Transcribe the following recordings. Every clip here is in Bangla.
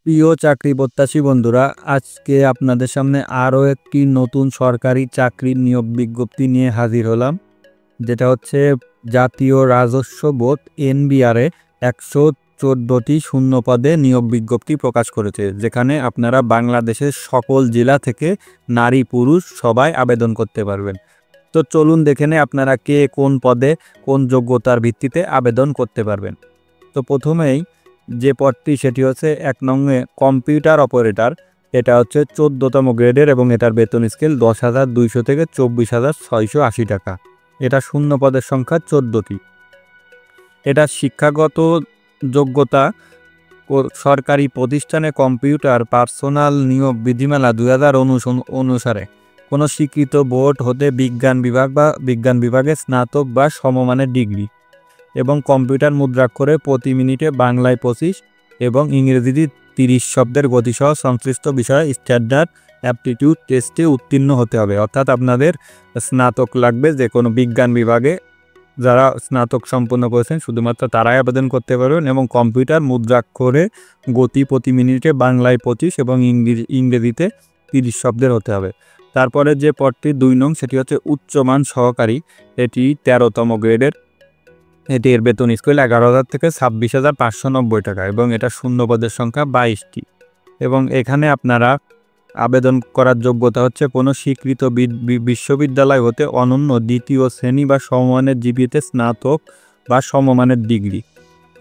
প্রিয় চাকরি প্রত্যাশী বন্ধুরা, আজকে আপনাদের সামনে আরও একটি নতুন সরকারি চাকরির নিয়োগ বিজ্ঞপ্তি নিয়ে হাজির হলাম, যেটা হচ্ছে জাতীয় রাজস্ব বোর্ড এনবিআরএ 114টি শূন্য পদে নিয়োগ বিজ্ঞপ্তি প্রকাশ করেছে, যেখানে আপনারা বাংলাদেশের সকল জেলা থেকে নারী পুরুষ সবাই আবেদন করতে পারবেন। তো চলুন দেখে নেই আপনারা কে কোন পদে কোন যোগ্যতার ভিত্তিতে আবেদন করতে পারবেন। তো প্রথমেই যে পদটি সেটি হচ্ছে 1 নংয়ে কম্পিউটার অপারেটর। এটা হচ্ছে 14তম গ্রেডের এবং এটার বেতন স্কেল 10,200 থেকে 24,680 টাকা। এটা শূন্য পদের সংখ্যা 14টি। এটা শিক্ষাগত যোগ্যতা সরকারি প্রতিষ্ঠানে কম্পিউটার পার্সোনাল নিয়োগ বিধিমালা 2000 অনুসারে কোনো স্বীকৃত বোর্ড হতে বিজ্ঞান বিভাগ বা বিজ্ঞান বিভাগে স্নাতক বা সমমানের ডিগ্রি এবং কম্পিউটার মুদ্রাক্ষরে প্রতি মিনিটে বাংলায় 25 এবং ইংরেজিতে 30 শব্দের গতিসহ সংশ্লিষ্ট বিষয়ে স্ট্যান্ডার্ড অ্যাপটিটিউড টেস্টে উত্তীর্ণ হতে হবে। অর্থাৎ আপনাদের স্নাতক লাগবে, যে কোনো বিজ্ঞান বিভাগে যারা স্নাতক সম্পন্ন করেছেন শুধুমাত্র তারাই আবেদন করতে পারবেন এবং কম্পিউটার মুদ্রাক্ষরে গতি প্রতি মিনিটে বাংলায় 25 এবং ইংরেজিতে 30 শব্দের হতে হবে। তারপরে যে পদটি 2 নং সেটি হচ্ছে উচ্চমান সহকারী। এটি 13তম গ্রেডের। এর বেতন স্কেল 11,000 থেকে 26,590 টাকা এবং এটা শূন্য পদের সংখ্যা 22টি। এবং এখানে আপনারা আবেদন করার যোগ্যতা হচ্ছে কোনো স্বীকৃত বিশ্ববিদ্যালয় হতে অনন্য দ্বিতীয় শ্রেণী বা সমমানের জিপিএতে স্নাতক বা সমমানের ডিগ্রি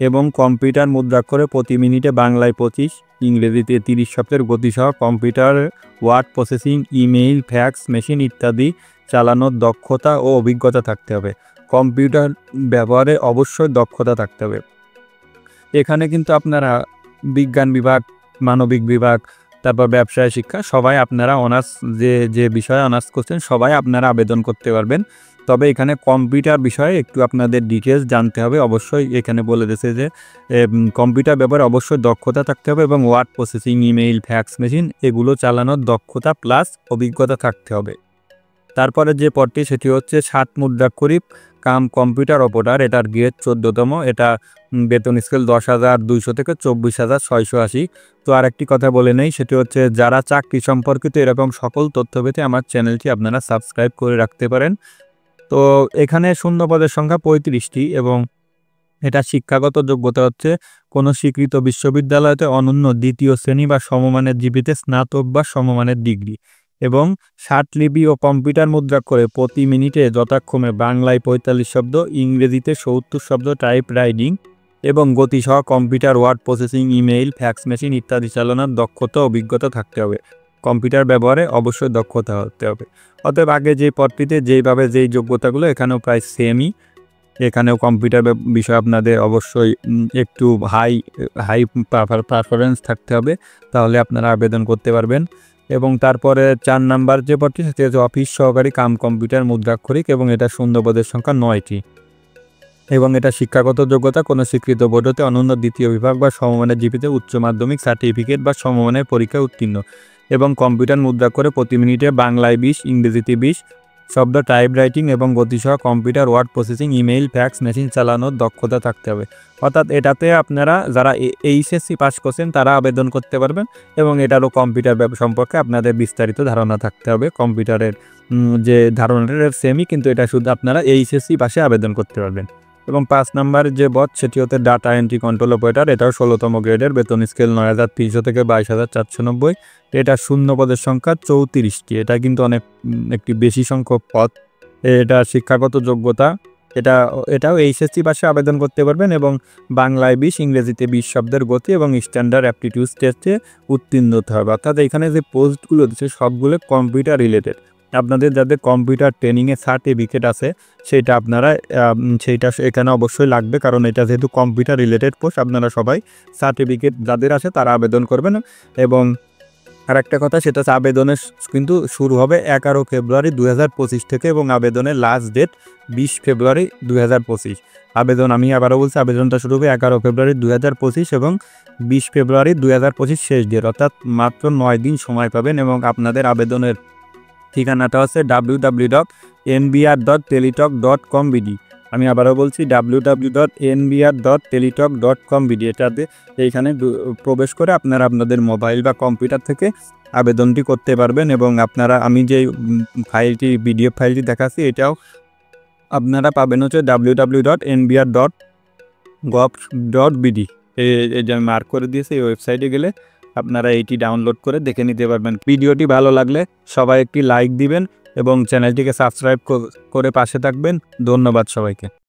এবং কম্পিউটার মুদ্রাক্ষরে প্রতি মিনিটে বাংলায় 25, ইংরেজিতে 30 শব্দের গতিসহ computer word processing, email, fax machine ইত্যাদি চালানোর দক্ষতা ও অভিজ্ঞতা থাকতে হবে। কম্পিউটার ব্যবহারে অবশ্যই দক্ষতা থাকতে হবে। এখানে কিন্তু আপনারা বিজ্ঞান বিভাগ, মানবিক বিভাগ, তারপর ব্যবসায় শিক্ষা সবাই আপনারা অনার্স যে বিষয়ে অনার্স করছেন সবাই আপনারা আবেদন করতে পারবেন। তবে এখানে কম্পিউটার বিষয়ে একটু আপনাদের ডিটেলস জানতে হবে। অবশ্যই এখানে বলে দিয়েছে যে কম্পিউটার ব্যবহারে অবশ্যই দক্ষতা থাকতে হবে এবং word processing, email, fax machine এগুলো চালানোর দক্ষতা প্লাস অভিজ্ঞতা থাকতে হবে। তারপরে যে পদটি সেটি হচ্ছে 7 মুদ্রাক্ষরিক কাম কম্পিউটার অপারেটর। এটার গ্রেড 14তম। এটা বেতন স্কেল 10,200 থেকে 24,680। তো আরেকটি কথা বলে নেই, সেটি হচ্ছে যারা চাকরি সম্পর্কিত এরকম সকল তথ্য পেতে আমার চ্যানেলটি আপনারা সাবস্ক্রাইব করে রাখতে পারেন। তো এখানে শূন্য পদের সংখ্যা 35টি এবং এটা শিক্ষাগত যোগ্যতা হচ্ছে কোনো স্বীকৃত বিশ্ববিদ্যালয়তে অনন্য দ্বিতীয় শ্রেণী বা সমমানের জিপিতে স্নাতক বা সমমানের ডিগ্রি এবং 60 লিপি ও কম্পিউটার মুদ্রাক্ষরে প্রতি মিনিটে যথাক্রমে বাংলায় 45 শব্দ, ইংরেজিতে 70 শব্দ টাইপ রাইটিং এবং গতিসহ computer word processing, email, fax machine ইত্যাদি চালানোর দক্ষতা অভিজ্ঞতা থাকতে হবে। কম্পিউটার ব্যবহারে অবশ্যই দক্ষতা হতে হবে। অতএব আগে যে পদটিতে যেইভাবে যেই যোগ্যতাগুলো এখানেও প্রায় সেমই। এখানেও কম্পিউটার বিষয়ে আপনাদের অবশ্যই একটু হাই পারফরমেন্স থাকতে হবে, তাহলে আপনারা আবেদন করতে পারবেন। এবং তারপরে 4 নাম্বার যে পদটি সেটি হচ্ছে অফিস সহকারী কাম কম্পিউটার মুদ্রাক্ষরিক এবং এটা শূন্য পদের সংখ্যা 9টি এবং এটা শিক্ষাগত যোগ্যতা কোনো স্বীকৃত বোর্ড হতে অনন্য দ্বিতীয় বিভাগ বা সমমানের জিপিতে উচ্চ মাধ্যমিক সার্টিফিকেট বা সমমানের পরীক্ষায় উত্তীর্ণ এবং কম্পিউটার মুদ্রাক্ষরে প্রতি মিনিটে বাংলায় 20, ইংরেজিতে 20 শব্দ টাইপ রাইটিং এবং গতিসহ computer word processing, email, fax machine চালানোর দক্ষতা থাকতে হবে। অর্থাৎ এটাতে আপনারা যারা এইচএসসি পাস করছেন তারা আবেদন করতে পারবেন এবং এটারও কম্পিউটার সম্পর্কে আপনাদের বিস্তারিত ধারণা থাকতে হবে। কম্পিউটারের যে ধারণাটা সেমই, কিন্তু এটা শুধু আপনারা এইচএসসি পাশে আবেদন করতে পারবেন। এবং 5 নাম্বার যে পদ সেটি হচ্ছে ডাটা এন্ট্রি কন্ট্রোল অপারেটর। এটাও 16তম গ্রেডের, বেতন স্কেল 9,300 থেকে 22,490। এটা শূন্য পদের সংখ্যা 34টি। এটা কিন্তু একটি বেশি সংখ্যক পদ। এটা শিক্ষাগত যোগ্যতা এটাও এইচএসসি পাশে আবেদন করতে পারবেন এবং বাংলায় 20, ইংরেজিতে 20 শব্দের গতি এবং স্ট্যান্ডার্ড অ্যাপটিটিউড টেস্টে উত্তীর্ণ হতে হবে। অর্থাৎ এখানে যে পোস্টগুলো দিচ্ছে সবগুলো কম্পিউটার রিলেটেড। আপনাদের যাদের কম্পিউটার ট্রেনিংয়ে সার্টিফিকেট আছে সেইটা এখানে অবশ্যই লাগবে, কারণ এটা যেহেতু কম্পিউটার রিলেটেড পোস্ট আপনারা সবাই সার্টিফিকেট যাদের আছে তারা আবেদন করবেন। এবং আর একটা কথা, সেটা হচ্ছে আবেদনের কিন্তু শুরু হবে 11 ফেব্রুয়ারি 2025 থেকে এবং আবেদনের লাস্ট ডেট 20 ফেব্রুয়ারি 2025। আমি আবারও বলছি, আবেদনটা শুরু হবে 11 ফেব্রুয়ারি 2025 এবং 20 ফেব্রুয়ারি 2025 শেষ ডেট, অর্থাৎ মাত্র 9 দিন সময় পাবেন। এবং আপনাদের আবেদনের ঠিকানাটা হচ্ছে www.nbr.teletalk.com.bd। আমি আবারও বলছি www.nbr.teletalk.com এটাতে এইখানে প্রবেশ করে আপনারা আপনাদের মোবাইল বা কম্পিউটার থেকে আবেদনটি করতে পারবেন এবং আপনারা আমি যে ফাইলটি পিডিএফ ফাইলটি দেখাচ্ছি এটাও আপনারা পাবেন হচ্ছে www.nbr.gov.bd এই যে আমি মার্ক করে দিয়েছি এই ওয়েবসাইটে গেলে আপনারা এইটি ডাউনলোড করে দেখে নিতে পারবেন। ভিডিওটি ভালো লাগলে সবাই একটি লাইক দিবেন এবং চ্যানেলটিকে সাবস্ক্রাইব করে পাশে থাকবেন। ধন্যবাদ সবাইকে।